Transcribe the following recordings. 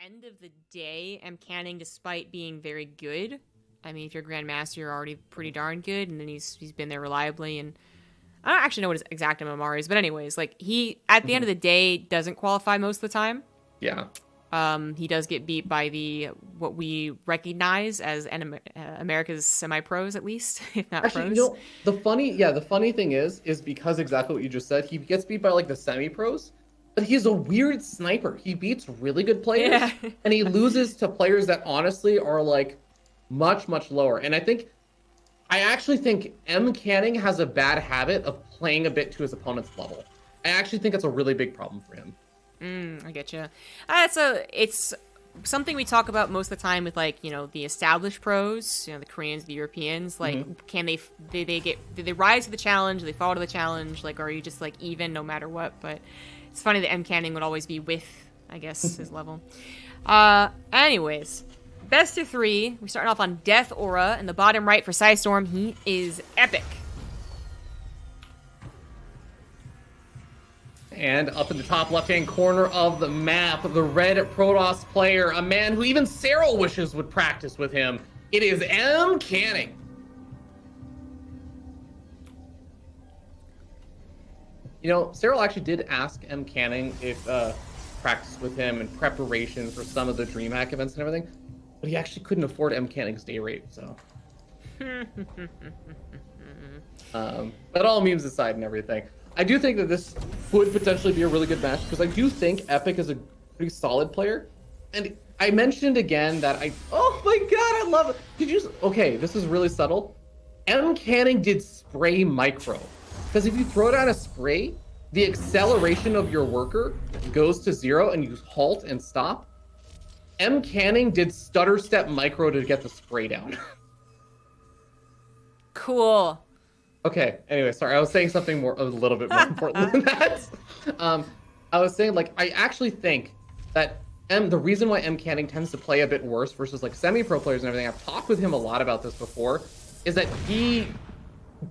end of the day, MCanning, despite being very good, I mean, if you're Grandmaster, you're already pretty darn good, and then he's been there reliably, and I don't actually know what his exact MMR is, but anyways, like, he, at the end of the day, doesn't qualify most of the time. Yeah. He does get beat by what we recognize as America's semi-pros, at least, if not Actually, pros. you know, the funny thing is because exactly what you just said, he gets beat by like the semi-pros, but he's a weird sniper. He beats really good players, Yeah. and he loses to players that honestly are like much, much lower. And I actually think MCanning has a bad habit of playing a bit to his opponent's level. I actually think it's a really big problem for him. I get you. It's something we talk about most of the time with, like, you know, the established pros, you know, the Koreans, the Europeans. Like, can they did they rise to the challenge? Do they fall to the challenge? Like, are you just like even no matter what? But it's funny that MCanning would always be with, I guess, his level. Anyways, best of 3. We starting off on Death Aura in the bottom right for Psystorm. He is epic. And up in the top left-hand corner of the map, the red Protoss player, a man who even Cyril wishes would practice with him. It is MCanning. You know, Cyril actually did ask MCanning if practice with him in preparation for some of the DreamHack events and everything, but he actually couldn't afford MCanning's day rate, so. But all memes aside and everything, I do think that this would potentially be a really good match because I do think Epic is a pretty solid player. And I mentioned again that oh my god, I love it. Okay, this is really subtle. MCanning did spray micro. Because if you throw down a spray, the acceleration of your worker goes to 0 and you halt and stop. MCanning did stutter step micro to get the spray down. Cool. Okay, anyway, sorry, I was saying something a little bit more important than that. I was saying, like, I actually think that the reason why MCanning tends to play a bit worse versus, like, semi-pro players and everything, I've talked with him a lot about this before, is that he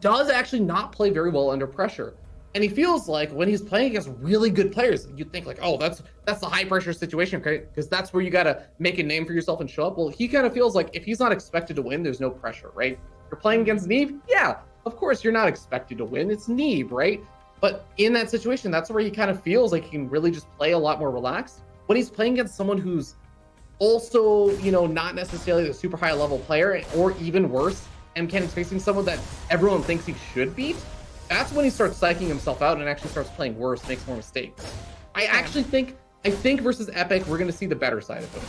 does actually not play very well under pressure. And he feels like when he's playing against really good players, you'd think, like, oh, that's the high-pressure situation, okay? Because that's where you got to make a name for yourself and show up. Well, he kind of feels like if he's not expected to win, there's no pressure, right? You're playing against Neve? Yeah. Of course, you're not expected to win. It's Neve, right? But in that situation, that's where he kind of feels like he can really just play a lot more relaxed. When he's playing against someone who's also, you know, not necessarily a super high level player, or even worse, MCanning's facing someone that everyone thinks he should beat, that's when he starts psyching himself out and actually starts playing worse, makes more mistakes. I think versus Epic, we're going to see the better side of him.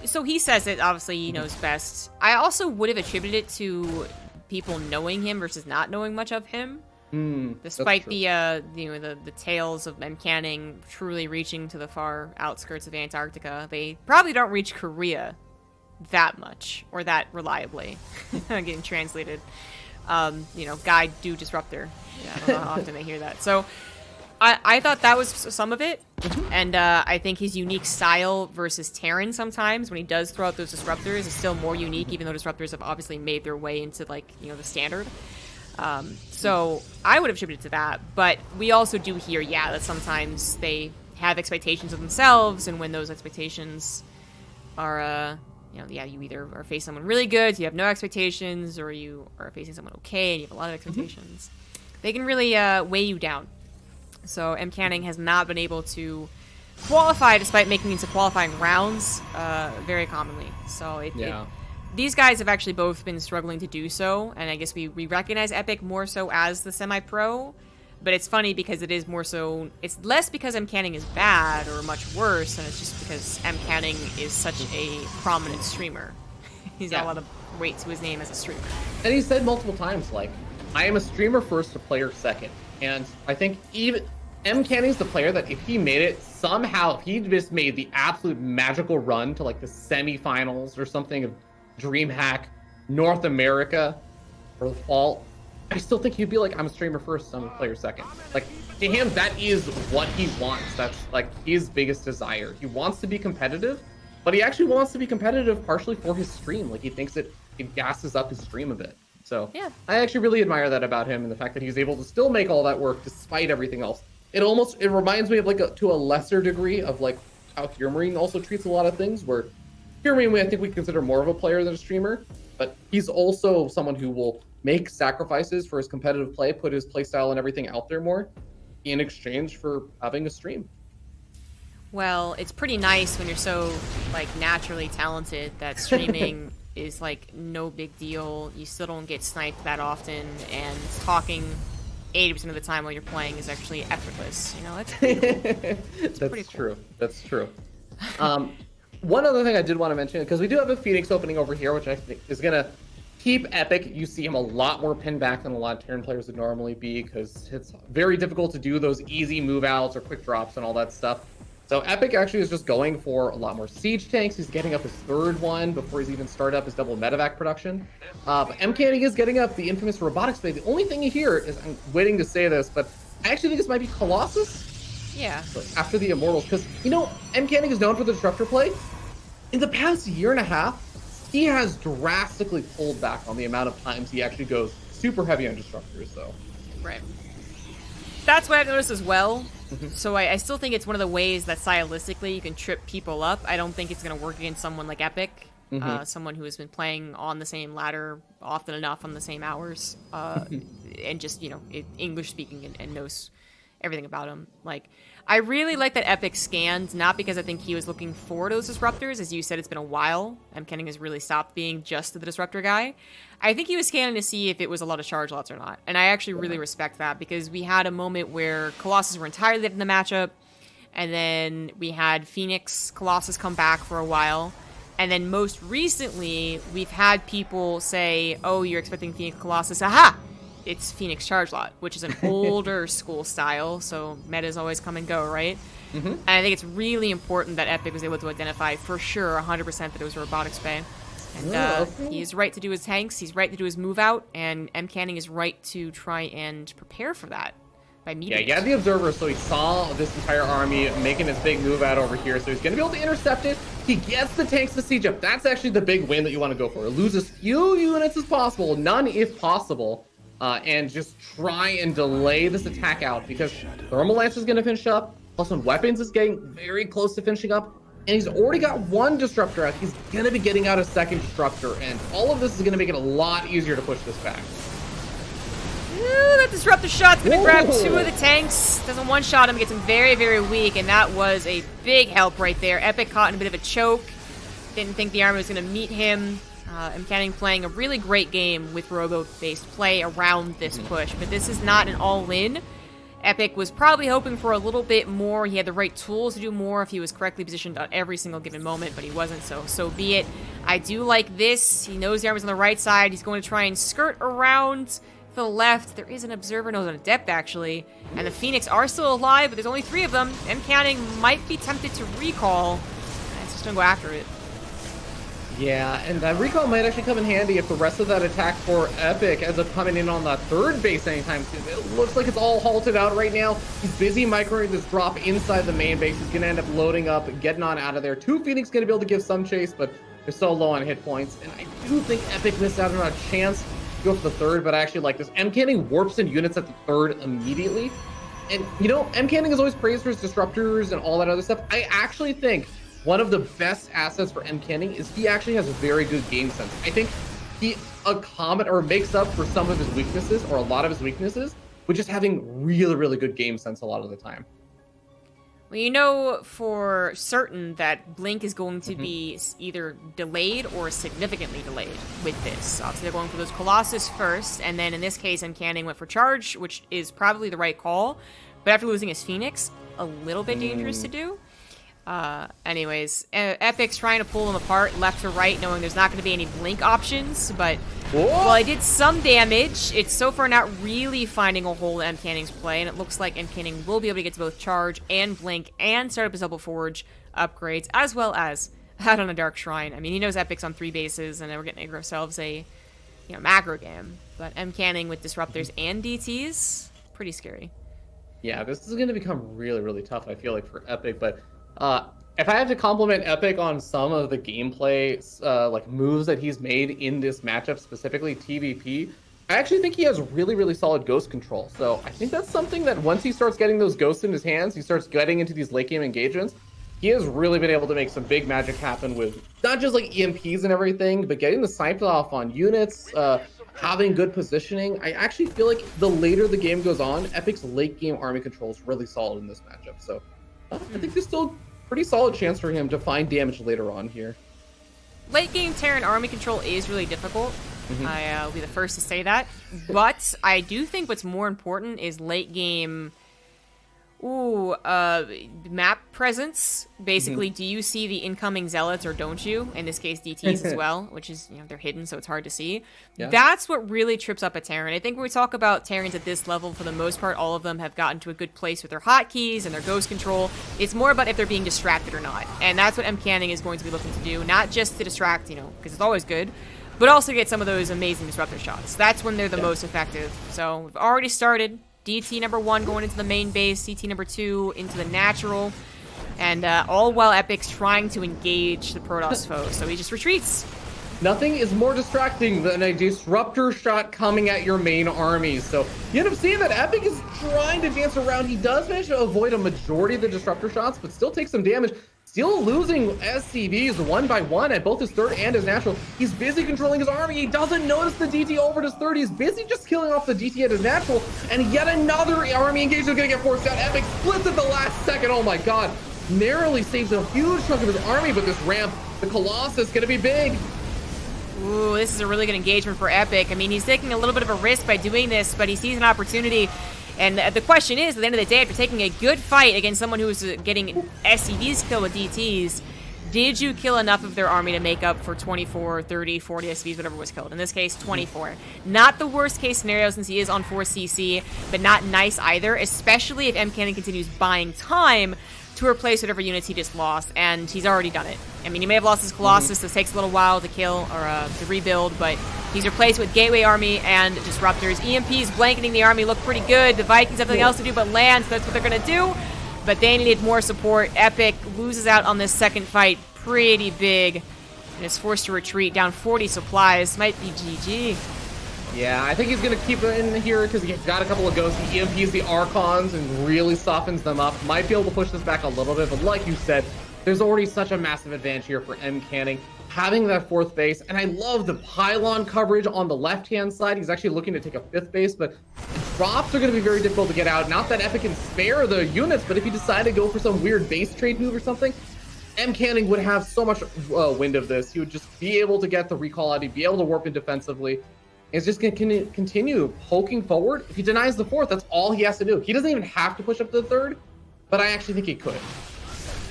So he says it, obviously he knows best. I also would have attributed it to people knowing him versus not knowing much of him. Despite the tales of MCanning truly reaching to the far outskirts of Antarctica, they probably don't reach Korea that much or that reliably. Getting translated. Guide do disruptor. Yeah, I don't know how often they hear that. So I thought that was some of it. And I think his unique style versus Terran sometimes, when he does throw out those disruptors, is still more unique, even though disruptors have obviously made their way into, like, you know, the standard. So I would have attributed to that. But we also do hear, that sometimes they have expectations of themselves, and when those expectations are, you either are facing someone really good, so you have no expectations, or you are facing someone okay, and you have a lot of expectations. They can really weigh you down. So MCanning has not been able to qualify despite making it to qualifying rounds very commonly. So these guys have actually both been struggling to do so, and I guess we recognize Epic more so as the semi-pro, but it's funny because it is more so, it's less because MCanning is bad or much worse, and it's just because MCanning is such a prominent streamer. He's got a lot of weight to his name as a streamer. And he said multiple times, like, I am a streamer first, a player second. And I think even MCanning's the player that if he made it somehow, if he just made the absolute magical run to like the semifinals or something of DreamHack North America or the fall, I still think he'd be like, I'm a streamer first, I'm a player second. Like, to him, that is what he wants. That's like his biggest desire. He wants to be competitive, but he actually wants to be competitive partially for his stream. Like, he thinks it gasses up his stream a bit. So I actually really admire that about him, and the fact that he's able to still make all that work despite everything else. It reminds me of like to a lesser degree of like how Heremarine also treats a lot of things, where Heremarine, I think we consider more of a player than a streamer, but he's also someone who will make sacrifices for his competitive play, put his playstyle and everything out there more in exchange for having a stream. Well, it's pretty nice when you're so, like, naturally talented that streaming is, like, no big deal. You still don't get sniped that often, and talking 80% of the time while you're playing is actually effortless. You know, that's that's pretty cool. True. That's true. One other thing I did want to mention, because we do have a Phoenix opening over here, which I think is going to keep Epic. You see him a lot more pinned back than a lot of Terran players would normally be, because it's very difficult to do those easy move outs or quick drops and all that stuff. So Epic actually is just going for a lot more siege tanks. He's getting up his third one before he's even started up his double medevac production. But MCanning is getting up the infamous robotics play. The only thing here is, I'm waiting to say this, but I actually think this might be Colossus. Yeah. After the Immortals, because, you know, MCanning is known for the disruptor play. In the past year and a half, he has drastically pulled back on the amount of times he actually goes super heavy on disruptors, though. Right. That's what I've noticed as well. So I still think it's one of the ways that stylistically you can trip people up. I don't think it's going to work against someone like Epic, someone who has been playing on the same ladder often enough on the same hours, and just, you know, English speaking and knows everything about him. Like, I really like that Epic scanned, not because I think he was looking for those disruptors. As you said, it's been a while. MCanning has really stopped being just the disruptor guy. I think he was scanning to see if it was a lot of charge lots or not. And I actually really respect that, because we had a moment where Colossus were entirely in the matchup, and then we had Phoenix Colossus come back for a while. And then most recently, we've had people say, oh, you're expecting Phoenix Colossus. Aha! It's Phoenix Charge Lot, which is an older school style, so metas always come and go, right? And I think it's really important that Epic was able to identify for sure 100% that it was a robotics bay. And he's right to do his tanks, he's right to do his move out, and MCanning is right to try and prepare for that by meeting. Yeah, he had the observer, so he saw this entire army making his big move out over here, so he's going to be able to intercept it. He gets the tanks to siege up. That's actually the big win that you want to go for. Lose as few units as possible, none if possible. And just try and delay this attack out, because Thermal Lance is going to finish up, plus when Weapons is getting very close to finishing up, and he's already got one disruptor out. He's going to be getting out a second disruptor, and all of this is going to make it a lot easier to push this back. Ooh, that disruptor shot's going to grab two of the tanks. Doesn't one-shot him, gets him very, very weak, and that was a big help right there. Epic caught in a bit of a choke. Didn't think the army was going to meet him. MCanning playing a really great game with robo-based play around this push, but this is not an all-in. Epic was probably hoping for a little bit more. He had the right tools to do more if he was correctly positioned at every single given moment, but he wasn't, so be it. I do like this. He knows the army's on the right side. He's going to try and skirt around to the left. There is an observer node on a depth, actually, and the Phoenix are still alive, but there's only 3 of them. MCanning might be tempted to recall, and it's just going to go after it. Yeah, and that recall might actually come in handy if the rest of that attack for Epic ends up coming in on the third base anytime soon. It looks like it's all halted out right now. He's busy microing this drop inside the main base. He's going to end up loading up, getting on out of there. 2 Phoenix going to be able to give some chase, but they're so low on hit points. And I do think Epic missed out on a chance to go for the third, but I actually like this. MCanning warps in units at the third immediately. And, you know, MCanning is always praised for his disruptors and all that other stuff. I actually think one of the best assets for MCanning is he actually has a very good game sense. I think he makes up for some of his weaknesses, or a lot of his weaknesses, with just having really, really good game sense a lot of the time. Well, you know for certain that Blink is going to be either delayed or significantly delayed with this. Obviously, they're going for those Colossus first, and then in this case, MCanning went for Charge, which is probably the right call. But after losing his Phoenix, a little bit dangerous to do. Anyways, Epic's trying to pull them apart left to right, knowing there's not going to be any blink options, but while I did some damage, it's so far not really finding a hole in MCanning's play, and it looks like MCanning will be able to get to both Charge and Blink and start up his Double Forge upgrades, as well as add on a Dark Shrine. I mean, he knows Epic's on 3 bases, and then we're getting ourselves a, you know, macro game, but MCanning with Disruptors and DTs, pretty scary. Yeah, this is going to become really, really tough, I feel like, for Epic, but if I have to compliment Epic on some of the gameplay like moves that he's made in this matchup, specifically TVP, I actually think he has really, really solid ghost control. So I think that's something that once he starts getting those ghosts in his hands, he starts getting into these late game engagements, he has really been able to make some big magic happen with not just like EMPs and everything, but getting the snipe off on units, having good positioning. I actually feel like the later the game goes on, Epic's late game army control is really solid in this matchup. So I think there's still a pretty solid chance for him to find damage later on here. Late game Terran army control is really difficult. I'll be the first to say that. But I do think what's more important is late game map presence. Basically, do you see the incoming zealots or don't you? In this case, DTs as well, which is, they're hidden, so it's hard to see. Yeah. That's what really trips up a Terran. I think when we talk about Terrans at this level, for the most part, all of them have gotten to a good place with their hotkeys and their ghost control. It's more about if they're being distracted or not. And that's what MCanning is going to be looking to do. Not just to distract, because it's always good, but also get some of those amazing disruptor shots. That's when they're the most effective. So we've already started. DT number 1 going into the main base, CT number 2 into the natural, and all while Epic's trying to engage the Protoss foe, so he just retreats. Nothing is more distracting than a disruptor shot coming at your main army. So you end up seeing that Epic is trying to dance around. He does manage to avoid a majority of the disruptor shots, but still takes some damage. Still losing SCVs one by one at both his third and his natural. He's busy controlling his army. He doesn't notice the DT over his third. He's busy just killing off the DT at his natural. And yet another army engagement is going to get forced out. Epic splits at the last second. Oh my god. Narrowly saves a huge chunk of his army, but this ramp, the Colossus, going to be big. Ooh, this is a really good engagement for Epic. I mean, he's taking a little bit of a risk by doing this, but he sees an opportunity. And the question is, at the end of the day, after taking a good fight against someone who's getting SCVs killed with DTs, did you kill enough of their army to make up for 24, 30, 40 SCVs, whatever was killed? In this case, 24. Not the worst case scenario since he is on 4 CC, but not nice either, especially if MCanning continues buying time to replace whatever units he just lost, and he's already done it. I mean, he may have lost his Colossus, so it takes a little while to kill, or to rebuild, but he's replaced with Gateway Army and Disruptors. EMPs blanketing the army look pretty good. The Vikings have nothing else to do but land, so that's what they're going to do, but they needed more support. Epic loses out on this second fight pretty big, and is forced to retreat, down 40 supplies. Might be GG. Yeah, I think he's going to keep it in here because he's got a couple of ghosts. He EMPs the Archons and really softens them up. Might be able to push this back a little bit, but like you said, there's already such a massive advantage here for MCanning. Having that 4th base, and I love the pylon coverage on the left-hand side. He's actually looking to take a 5th base, but drops are going to be very difficult to get out. Not that Epic can spare the units, but if he decided to go for some weird base trade move or something, MCanning would have so much wind of this. He would just be able to get the recall out. He'd be able to warp in defensively. It's just going to continue poking forward. If he denies the 4th, that's all he has to do. He doesn't even have to push up to the 3rd, but I actually think he could.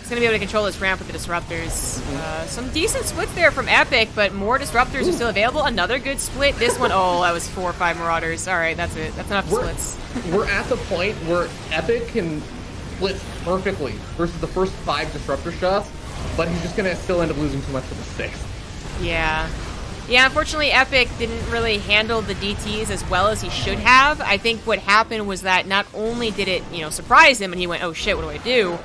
He's going to be able to control this ramp with the Disruptors. Some decent splits there from Epic, but more Disruptors are still available. Another good split. This one, oh, that was 4 or 5 Marauders. All right, that's it. That's enough splits. We're at the point where Epic can split perfectly versus the first 5 Disruptor shots, but he's just going to still end up losing too much for the 6th. Yeah. Yeah, unfortunately, Epic didn't really handle the DTs as well as he should have. I think what happened was that not only did it, surprise him and he went, oh shit, what do I do?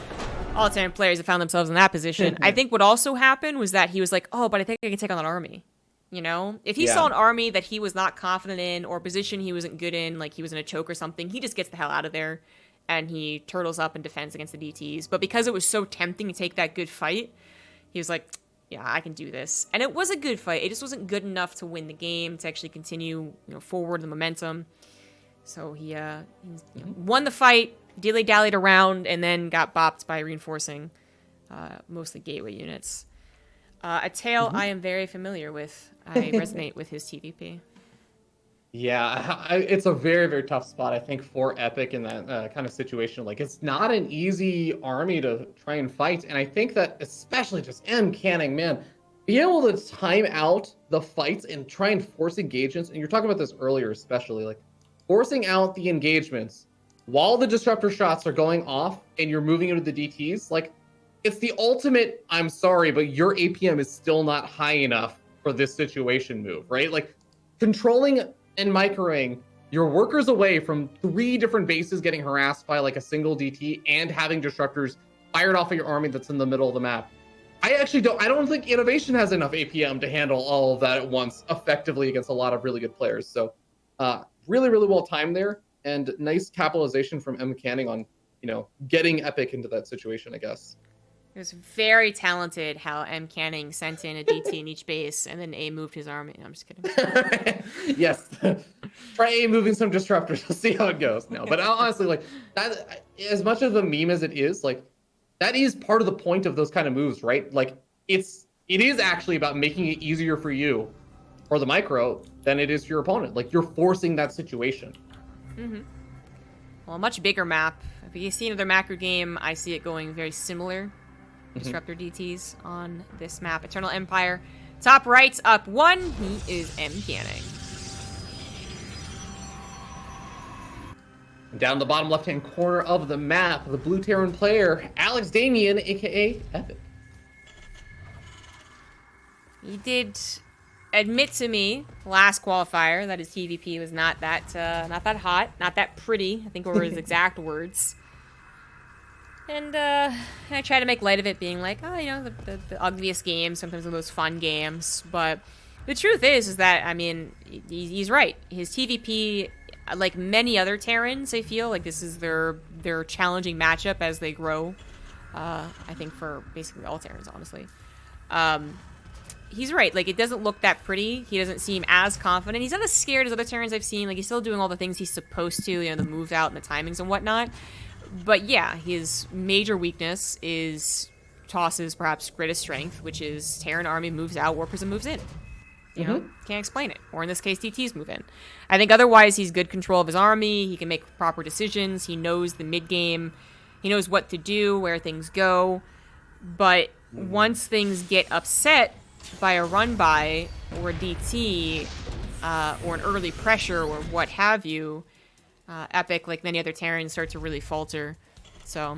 All Terran players have found themselves in that position. I think what also happened was that he was like, oh, but I think I can take on an army. If he saw an army that he was not confident in or a position he wasn't good in, like he was in a choke or something, he just gets the hell out of there and he turtles up and defends against the DTs. But because it was so tempting to take that good fight, he was like, yeah, I can do this. And it was a good fight. It just wasn't good enough to win the game, to actually continue, forward the momentum. So he won the fight, dilly-dallied around, and then got bopped by reinforcing mostly gateway units. A tale I am very familiar with. I resonate with his TVP. Yeah, it's a very, very tough spot, I think, for Epic in that kind of situation. Like, it's not an easy army to try and fight. And I think that especially just MCanning, man, being able to time out the fights and try and force engagements. And you're talking about this earlier, especially, like, forcing out the engagements while the disruptor shots are going off and you're moving into the DTs. Like, it's the ultimate, I'm sorry, but your APM is still not high enough for this situation move, right? Like, controlling and microing your workers away from 3 different bases getting harassed by like a single DT and having disruptors fired off of your army that's in the middle of the map. I don't think Innovation has enough APM to handle all of that at once effectively against a lot of really good players. So really, really well timed there, and nice capitalization from MCanning on, getting Epic into that situation, I guess. It was very talented how MCanning sent in a DT in each base, and then A moved his army. No, I'm just kidding. Yes. Try A moving some disruptors. We'll see how it goes. No, but honestly, like, that, as much of a meme as it is, like, that is part of the point of those kind of moves, right? Like, it is actually about making it easier for you or the micro than it is for your opponent. Like, you're forcing that situation. Mm-hmm. Well, a much bigger map. If you see another macro game, I see it going very similar. Disruptor DTs on this map. Eternal Empire. Top right's up 1. He is MCanning. Down the bottom left-hand corner of the map, the blue Terran player, Alex Damien, aka Epic. He did admit to me last qualifier that his TVP was not that hot, not that pretty. I think were his exact words. And I try to make light of it, being like, oh, you know, the ugliest games, sometimes the most fun games. But the truth is that, I mean, he's right. His TVP, like many other Terrans, I feel like this is their challenging matchup as they grow. I think for basically all Terrans, honestly. He's right. Like, it doesn't look that pretty. He doesn't seem as confident. He's not as scared as other Terrans I've seen. Like, he's still doing all the things he's supposed to, you know, the moves out and the timings and whatnot. But yeah, his major weakness is tosses perhaps greatest strength, which is Terran army moves out, War Prism moves in. You know, can't explain it. Or in this case, DTs move in. I think otherwise he's good control of his army. He can make proper decisions. He knows the mid game. He knows what to do, where things go. But once things get upset by a run by or a DT or an early pressure or what have you, Epic, like many other Terrans, start to really falter. So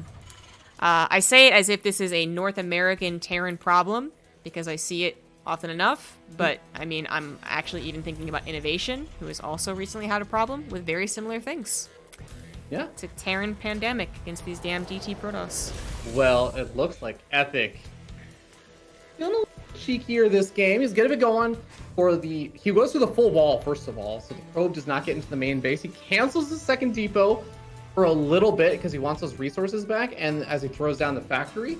I say it as if this is a North American Terran problem, because I see it often enough. But, I mean, I'm actually even thinking about Innovation, who has also recently had a problem with very similar things. Yeah. It's a Terran pandemic against these damn DT Protoss. Well, it looks like Epic feeling a little cheekier this game. He's going to be going for the... He goes through the full wall, first of all, so the probe does not get into the main base. He cancels the second depot for a little bit because he wants those resources back, and as he throws down the factory,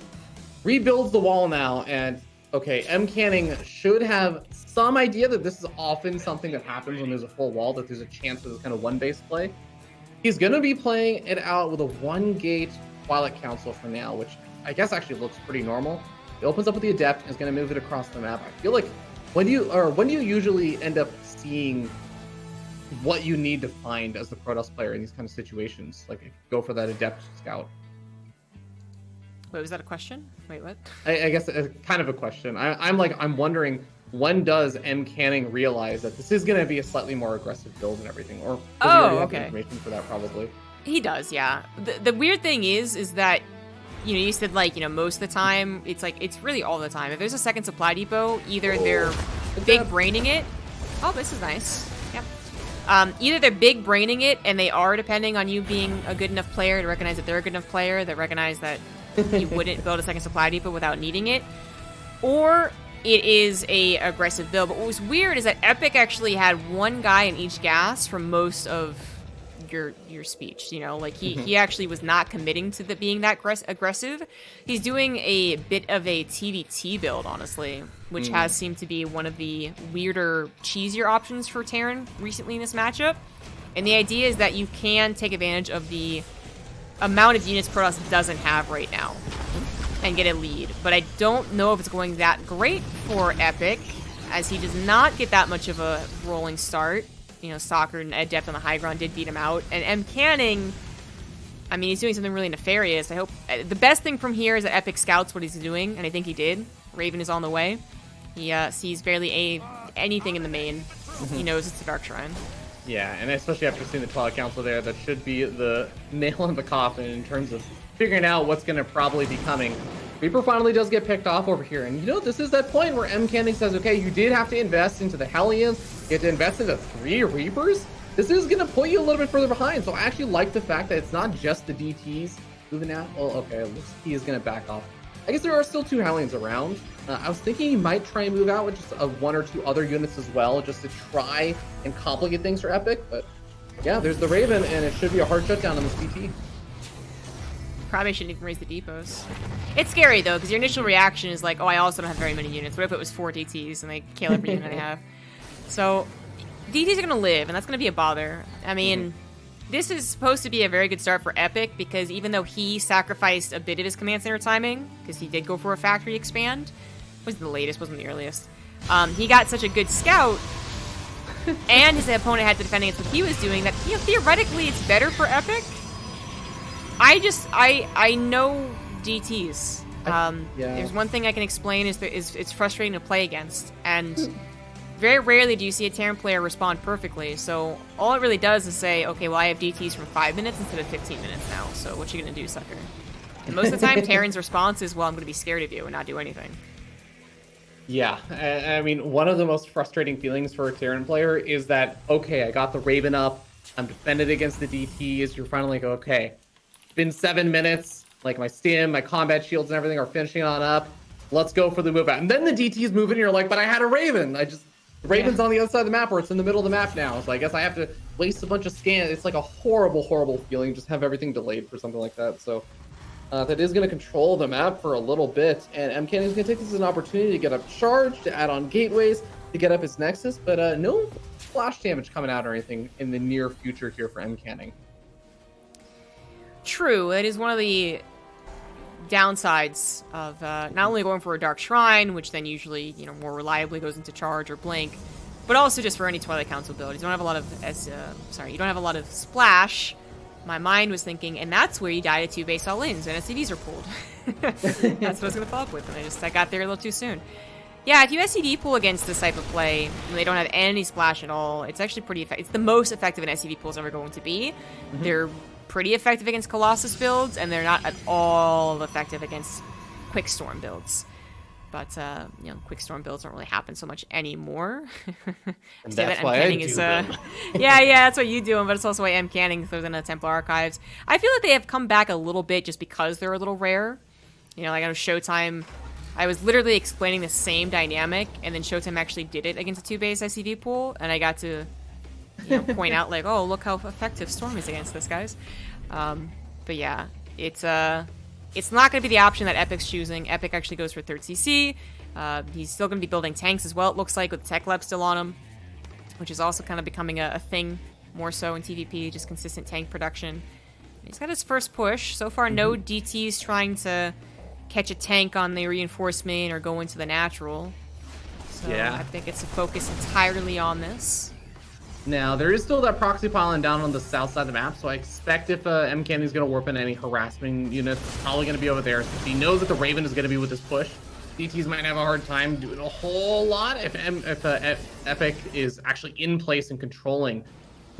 rebuilds the wall now, and okay, MCanning should have some idea that this is often something that happens when there's a full wall, that there's a chance for this kind of one base play. He's going to be playing it out with a one-gate Twilight Council for now, which I guess actually looks pretty normal. He opens up with the Adept and is going to move it across the map. I feel like when do you usually end up seeing what you need to find as the Protoss player in these kind of situations? Like, go for that Adept Scout. Wait, was that a question? Wait, what? I guess kind of a question. I'm wondering, when does MCanning realize that this is going to be a slightly more aggressive build and everything? Or okay. Information for that, probably. He does, yeah. The weird thing is that, you know, you said, like, you know, most of the time, it's like, it's really all the time. If there's a second supply depot, either they're big braining it. Oh, this is nice. Yep. Either they're big braining it, and they are depending on you being a good enough player to recognize that they're a good enough player, that recognize that you wouldn't build a second supply depot without needing it, or it is a aggressive build. But what was weird is that Epic actually had one guy in each gas for most of your speech, you know, like he actually was not committing to being that aggressive. He's doing a bit of a TvT build, honestly, which has seemed to be one of the weirder, cheesier options for Terran recently in this matchup. And the idea is that you can take advantage of the amount of units Protoss doesn't have right now and get a lead. But I don't know if it's going that great for Epic, as he does not get that much of a rolling start. You know, Soccer and Adept on the high ground did beat him out. And MCanning, I mean, he's doing something really nefarious. I hope... The best thing from here is that Epic scouts what he's doing, and I think he did. Raven is on the way. He sees barely anything in the main. He knows it's a Dark Shrine. Yeah, and especially after seeing the Twilight Council there, that should be the nail in the coffin in terms of figuring out what's going to probably be coming. Reaper finally does get picked off over here, and you know, this is that point where MCanning says, okay, you did have to invest into the Hellions, you had to invest into 3 Reapers. This is going to put you a little bit further behind, so I actually like the fact that it's not just the DTs moving out. Well, okay, looks like he is going to back off. I guess there are still 2 Hellions around. I was thinking he might try and move out with just 1 or 2 other units as well, just to try and complicate things for Epic, but yeah, there's the Raven, and it should be a hard shutdown on this DT. Probably shouldn't even raise the depots. It's scary, though, because your initial reaction is like, oh, I also don't have very many units. What if it was 4 DTs and they kill every unit I have? So, DTs are going to live, and that's going to be a bother. I mean, this is supposed to be a very good start for Epic, because even though he sacrificed a bit of his command center timing, because he did go for a factory expand, was the latest, wasn't the earliest, he got such a good scout, and his opponent had to defend against what he was doing, that, you know, theoretically it's better for Epic. I know DTs. There's one thing I can explain is it's frustrating to play against, and very rarely do you see a Terran player respond perfectly. So all it really does is say, okay, well, I have DTs from 5 minutes instead of 15 minutes now, so what you gonna do, sucker? And most of the time, Terran's response is, well, I'm gonna be scared of you and not do anything. Yeah, I mean, one of the most frustrating feelings for a Terran player is that, okay, I got the Raven up, I'm defended against the DTs, you're finally like, okay, been 7 minutes, like my stim, my combat shields and everything are finishing on up. Let's go for the move out. And then the DT's move in and you're like, but I had a Raven. The Raven's on the other side of the map, or it's in the middle of the map now. So I guess I have to waste a bunch of scans. It's like a horrible, horrible feeling. Just have everything delayed for something like that. So that is going to control the map for a little bit. And MCanning is going to take this as an opportunity to get up charge, to add on gateways, to get up his Nexus. But no splash damage coming out or anything in the near future here for MCanning. True, it is one of the downsides of not only going for a Dark Shrine, which then usually, you know, more reliably goes into charge or blink, but also just for any Twilight Council build. You don't have a lot of you don't have a lot of splash. My mind was thinking, and that's where you die to 2 base all-ins and SCVs are pulled. That's what I was gonna follow up with, and I got there a little too soon. Yeah, if you SCV pull against this type of play, and they don't have any splash at all, it's actually pretty effective. It's the most effective an SCV pull is ever going to be. They're pretty effective against Colossus builds, and they're not at all effective against Quickstorm builds. But, you know, Quickstorm builds don't really happen so much anymore. And that's why I do them. Yeah, that's what you do, but it's also why MCanning throws in the Templar Archives. I feel like they have come back a little bit just because they're a little rare. You know, like on Showtime, I was literally explaining the same dynamic, and then Showtime actually did it against a 2-base SCV pool, and I got to, you know, point out like, oh, look how effective Storm is against this, guys. But yeah, it's not going to be the option that Epic's choosing. Epic actually goes for 3rd CC. He's still going to be building tanks as well, it looks like, with Tech Lab still on him, which is also kind of becoming a thing more so in TVP, just consistent tank production. He's got his first push. So far, no DTs trying to catch a tank on the reinforcement or go into the natural. So yeah. I think it's a focus entirely on this. Now, there is still that proxy piling down on the south side of the map, so I expect if MCanning is going to warp in any harassment units, it's probably going to be over there. Since he knows that the Raven is going to be with this push, DTs might have a hard time doing a whole lot if Epic is actually in place and controlling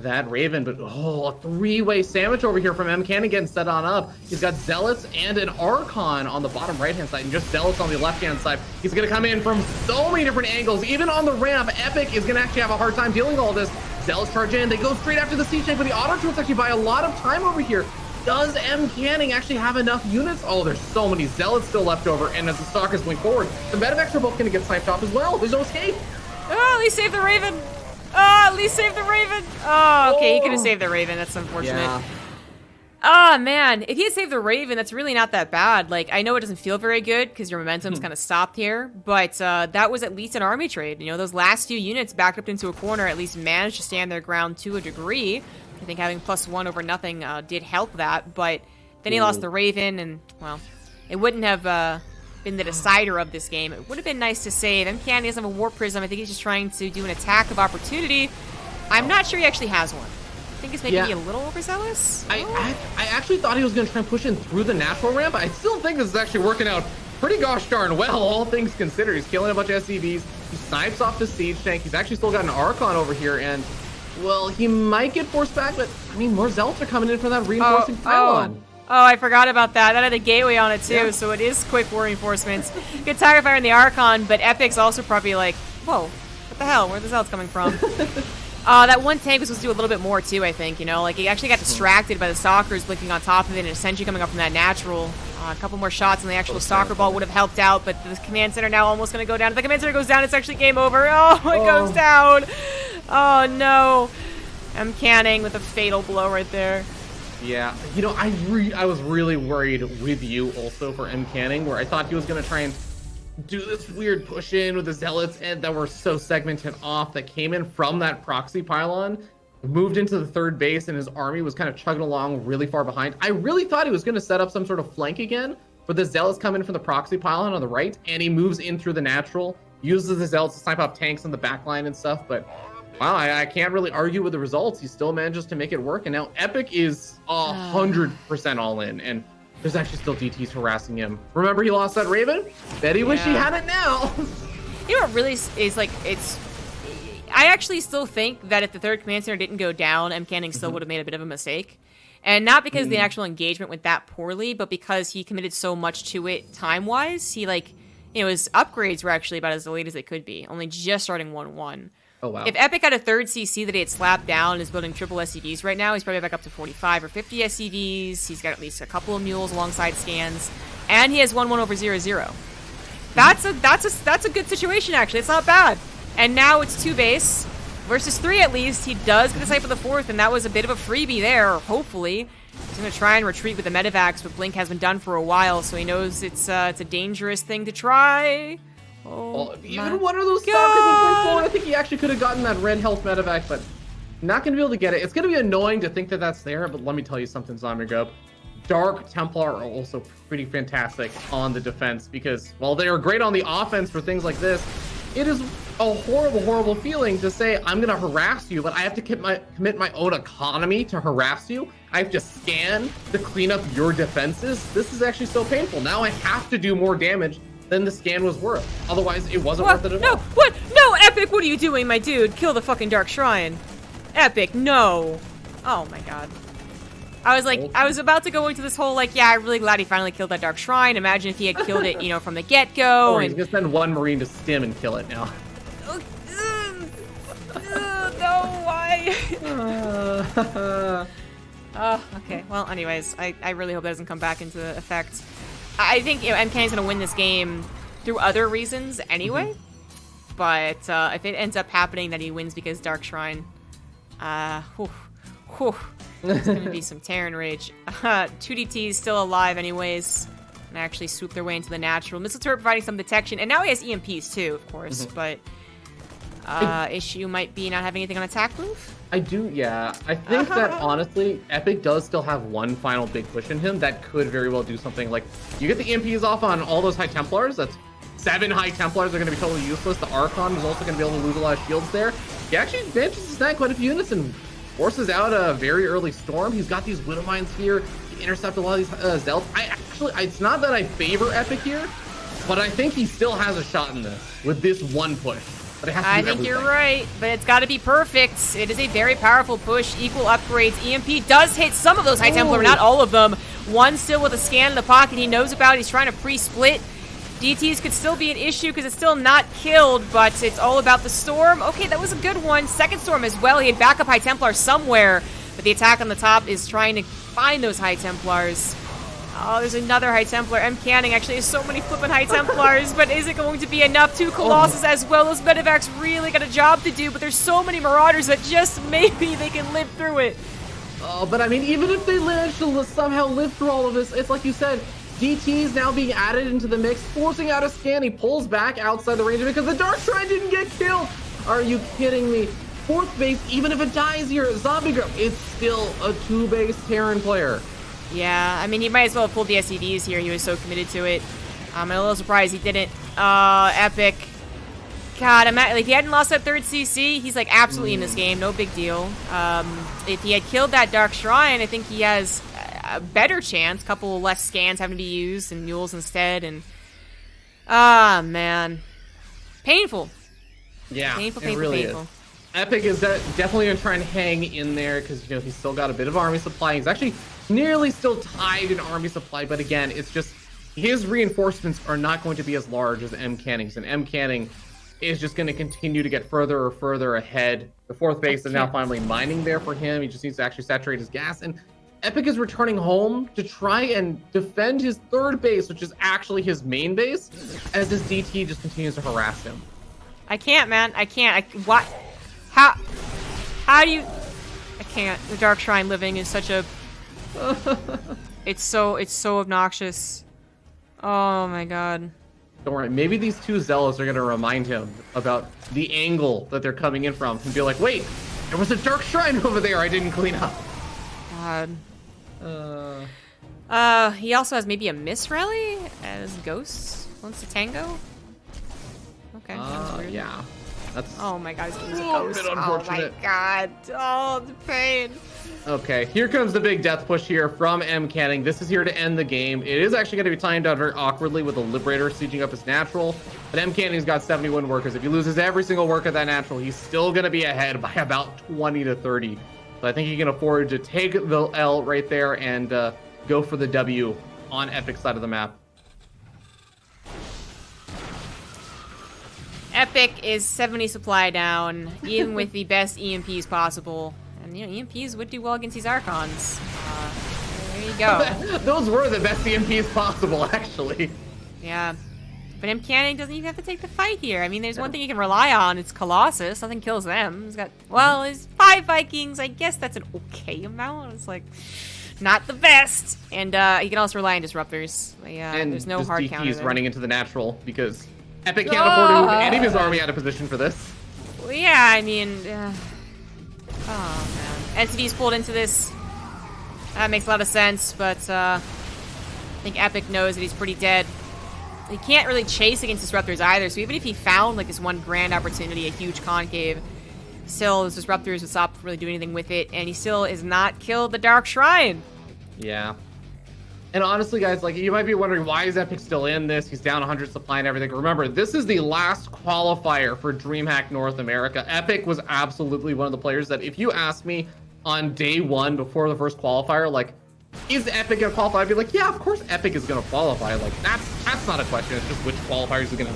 that Raven. But, oh, a 3-way sandwich over here from MCanning getting set on up. He's got Zealots and an Archon on the bottom right-hand side, and just Zealots on the left-hand side. He's going to come in from so many different angles. Even on the ramp, Epic is going to actually have a hard time dealing with all this. Zealots charge in, they go straight after the siege tank, but the auto turrets actually buy a lot of time over here. Does MCanning actually have enough units? Oh, there's so many Zealots still left over, and as the Stalkers went forward, the Medivacs are both going to get sniped off as well. There's no escape. Oh, at least save the Raven. Oh, at least save the Raven. Oh, okay, he could have saved the Raven. That's unfortunate. Yeah. Oh, man. If he had saved the Raven, that's really not that bad. Like, I know it doesn't feel very good because your momentum's kind of stopped here, but that was at least an army trade. You know, those last few units backed up into a corner at least managed to stand their ground to a degree. I think having +1 over nothing did help that, but then he lost the Raven, and, well, it wouldn't have been the decider of this game. It would have been nice to save. MCanning doesn't have a Warp Prism. I think he's just trying to do an attack of opportunity. I'm not sure he actually has one. I think it's maybe a little overzealous. I actually thought he was going to try and push in through the natural ramp. I still think this is actually working out pretty gosh darn well, all things considered. He's killing a bunch of SCVs. He snipes off the siege tank. He's actually still got an Archon over here, and, well, he might get forced back, but, I mean, more Zealots are coming in for that reinforcing pylon. Oh, I forgot about that. That had a gateway on it, too, so it is quick war reinforcements. Good Tiger Fire in the Archon, but Epic's also probably like, whoa, what the hell? Where the Zealots coming from? That one tank was supposed to do a little bit more, too, I think, you know? Like, he actually got distracted by the Stalkers blinking on top of it and essentially coming up from that natural. A couple more shots and the actual Stalker ball would have helped out, but the command center now almost going to go down. If the command center goes down, it's actually game over. Oh, it goes down. Oh, no. MCanning with a fatal blow right there. Yeah, you know, I was really worried with you also for MCanning, where I thought he was going to try and do this weird push in with the zealots and that were so segmented off that came in from that proxy pylon, moved into the third base, and his army was kind of chugging along really far behind. I really thought he was going to set up some sort of flank again, but the zealots come in from the proxy pylon on the right, and he moves in through the natural, uses the zealots to snipe off tanks in the back line and stuff. But wow, I can't really argue with the results. He still manages to make it work, and now Epic is 100% all in, and there's actually still DTs harassing him. Remember, he lost that Raven? Bet he wish he had it now. You know what really is like, I actually still think that if the third command center didn't go down, MCanning still would have made a bit of a mistake. And not because the actual engagement went that poorly, but because he committed so much to it time-wise. He, like, you know, his upgrades were actually about as delayed as they could be, only just starting 1-1. Oh, wow. If Epic had a third CC that he had slapped down and is building triple SCVs right now, he's probably back up to 45 or 50 SCVs. He's got at least a couple of mules alongside scans, and he has 1-1 over 0-0. That's a good situation, actually. It's not bad. And now it's 2 base versus 3 at least. He does get the site for the 4th, and that was a bit of a freebie there, hopefully. He's going to try and retreat with the medevacs, but Blink has been done for a while, so he knows it's a dangerous thing to try. Oh, even one of those Starcraft, I think he actually could have gotten that red health medevac, but not going to be able to get it. It's going to be annoying to think that that's there, but let me tell you something, ZombieGrub. Dark Templar are also pretty fantastic on the defense, because while they are great on the offense for things like this, it is a horrible, horrible feeling to say, I'm going to harass you, but I have to commit my own economy to harass you. I have to scan to clean up your defenses. This is actually so painful. Now I have to do more damage than the scan was worth. Otherwise, it wasn't worth it at all. No, what? No, Epic, what are you doing, my dude? Kill the fucking Dark Shrine. Epic, no. Oh my god. I was like, I was about to go into this whole, like, yeah, I'm really glad he finally killed that Dark Shrine. Imagine if he had killed it, you know, from the get-go. He's gonna send one Marine to stim and kill it now. No, why? Okay. Well, anyways, I really hope that doesn't come back into effect. I think, you know, MCanning's gonna win this game through other reasons anyway. But if it ends up happening that he wins because Dark Shrine, it's gonna be some Terran rage. 2 DTs still alive anyways, and actually swoop their way into the natural. Missile turret providing some detection, and now he has EMPs too, of course, but issue might be not having anything on attack move? I do, yeah. I think that, honestly, Epic does still have one final big push in him that could very well do something. Like, you get the EMPs off on all those High Templars, that's 7 High Templars are going to be totally useless. The Archon is also going to be able to lose a lot of shields there. He actually manages to snag quite a few units and forces out a very early storm. He's got these Widow Mines here. He intercepted a lot of these Zealots. It's not that I favor Epic here, but I think he still has a shot in this with this one push. But it has to I think you're right, but it's got to be perfect. It is a very powerful push. Equal upgrades. EMP does hit some of those High Templar, not all of them. One still with a scan in the pocket he knows about. He's trying to pre-split. DTs could still be an issue because it's still not killed, but it's all about the storm. Okay, that was a good one. Second storm as well. He had backup High Templar somewhere, but the attack on the top is trying to find those High Templars. Oh, there's another High Templar. MCanning actually has so many flippin' High Templars, but is it going to be enough? 2 Colossus as well. Those medevacs really got a job to do, but there's so many Marauders that just maybe they can live through it. Oh, but I mean, even if they manage to somehow live through all of this, it's like you said, DT's now being added into the mix, forcing out a scan. He pulls back outside the range because the Dark Shrine didn't get killed. Are you kidding me? 4th base, even if it dies here, ZombieGrub, it's still a 2-base Terran player. Yeah, I mean, he might as well have pulled the SCVs here. He was so committed to it. I'm a little surprised he didn't. Epic. God, if he hadn't lost that 3rd CC, he's like absolutely in this game. No big deal. If he had killed that Dark Shrine, I think he has a better chance. A couple less scans having to be used and mules instead. And man, painful. Yeah, painful. Really is. Epic is definitely going to try and hang in there because, you know, he's still got a bit of army supply. He's actually nearly still tied in army supply, but again, it's just his reinforcements are not going to be as large as MCanning's, and MCanning is just going to continue to get further or further ahead. The 4th base is now finally mining there for him. He just needs to actually saturate his gas, and Epic is returning home to try and defend his 3rd base, which is actually his main base, as his DT just continues to harass him. I can't, man. I can't. What? How do you... I can't. The Dark Shrine living is such a It's so obnoxious. Oh my god. Don't worry, maybe these two zealots are gonna remind him about the angle that they're coming in from and be like, wait, there was a dark shrine over there I didn't clean up. God. He also has maybe a miss rally as Ghosts wants to tango. Okay. Yeah. That's oh my god, he's a bit unfortunate. Oh my god. Oh, the pain. Okay, here comes the big death push here from MCanning. This is here to end the game. It is actually going to be timed out very awkwardly with the Liberator sieging up his natural. But MCanning's got 71 workers. If he loses every single work of that natural, he's still going to be ahead by about 20 to 30. So I think he can afford to take the L right there and go for the W on Epic's side of the map. Epic is 70 supply down, even with the best EMPs possible. And, you know, EMPs would do well against these Archons. There you go. Those were the best EMPs possible, actually. Yeah. But MCanning doesn't even have to take the fight here. I mean, there's one thing you can rely on. It's Colossus. Nothing kills them. He's got, well, there's 5 Vikings. I guess that's an okay amount. It's like, not the best. And he can also rely on Disruptors. Yeah, and there's no hard counter. He's running into the natural because Epic can't afford to move any of his army out of position for this. Well, yeah, I mean... oh, man. NCD's pulled into this. That makes a lot of sense, but I think Epic knows that he's pretty dead. He can't really chase against Disruptors either, so even if he found, like, this one grand opportunity, a huge concave, still, his Disruptors would stop really doing anything with it, and he still has not killed the Dark Shrine. Yeah. And honestly, guys, like, you might be wondering, why is Epic still in this? He's down 100 supply and everything. Remember, this is the last qualifier for DreamHack North America. Epic was absolutely one of the players that, if you asked me on day one before the first qualifier, like, is Epic gonna qualify? I'd be like, yeah, of course Epic is gonna qualify. Like, that's not a question. It's just which qualifiers are gonna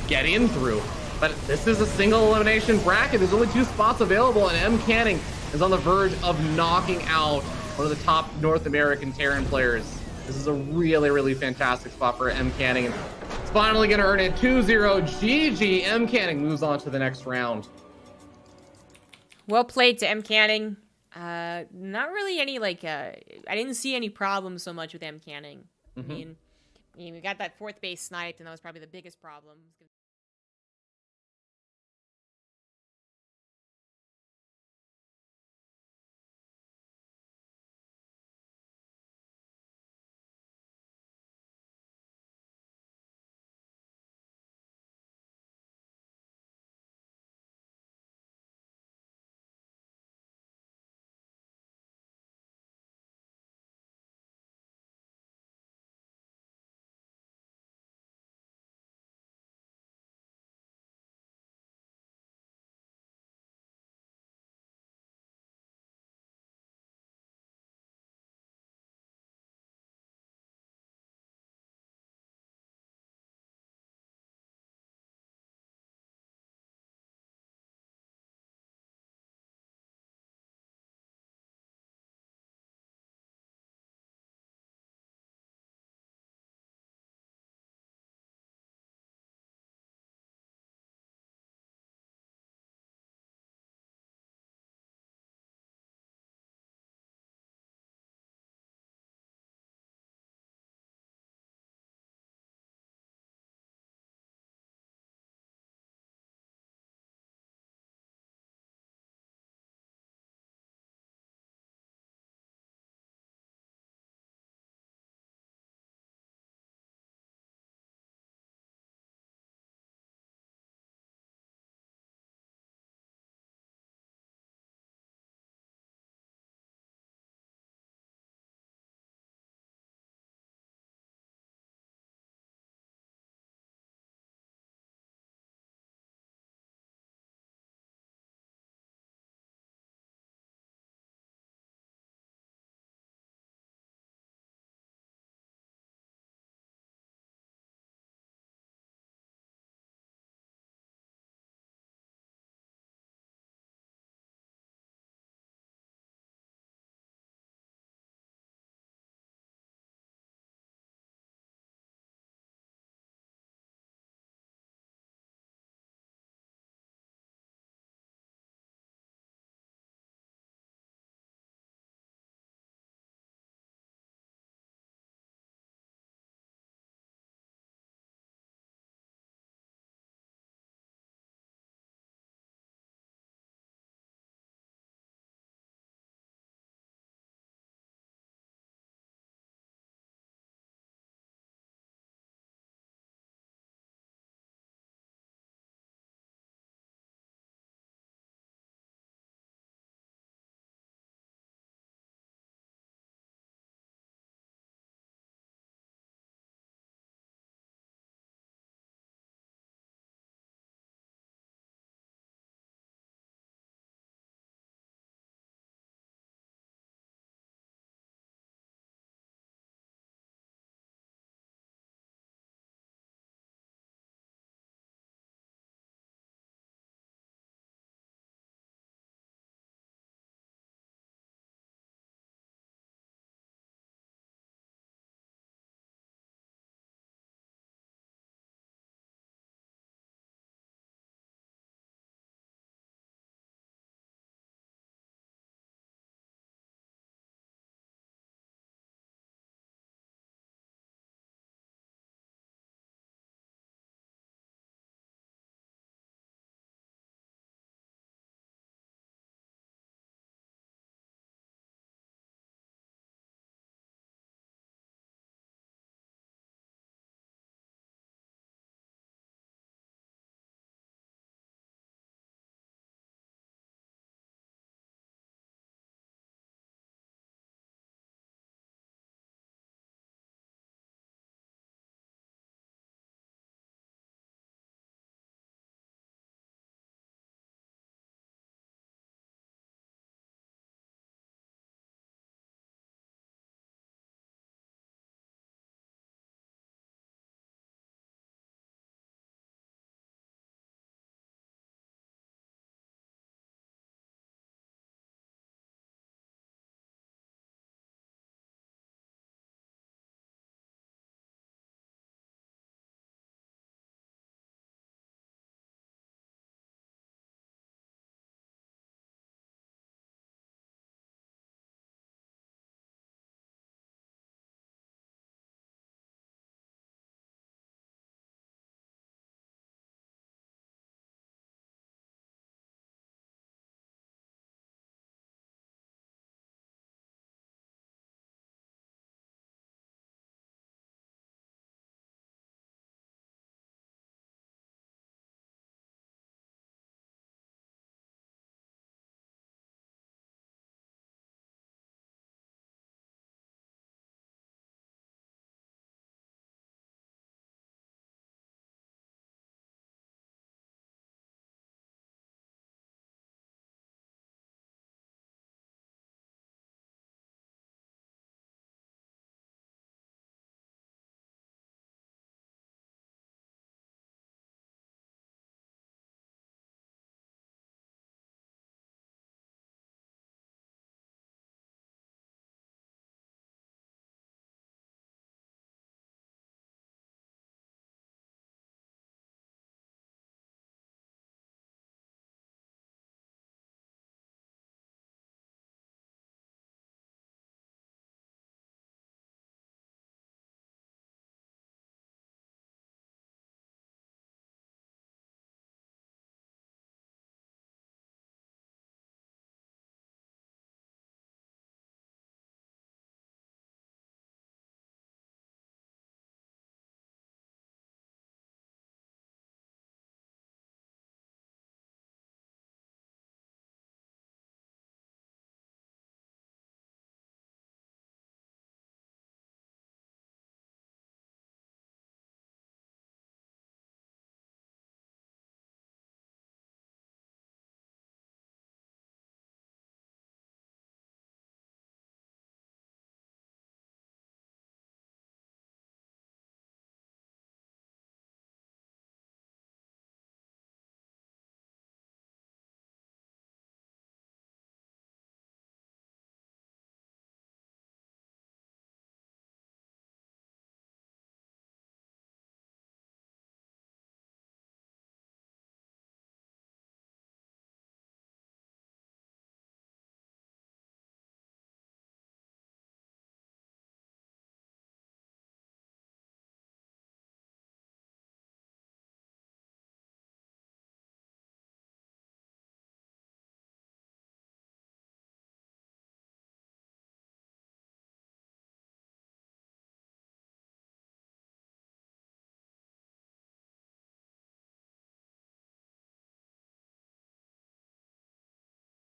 get in through. But this is a single elimination bracket. There's only 2 spots available, and MCanning is on the verge of knocking out one of the top North American Terran players. This is a really, really fantastic spot for MCanning, and it's finally going to earn it 2-0. GG. MCanning moves on to the next round. Well played to MCanning. Not really any, like, I didn't see any problems so much with MCanning. I mean, we got that 4th base sniped, and that was probably the biggest problem.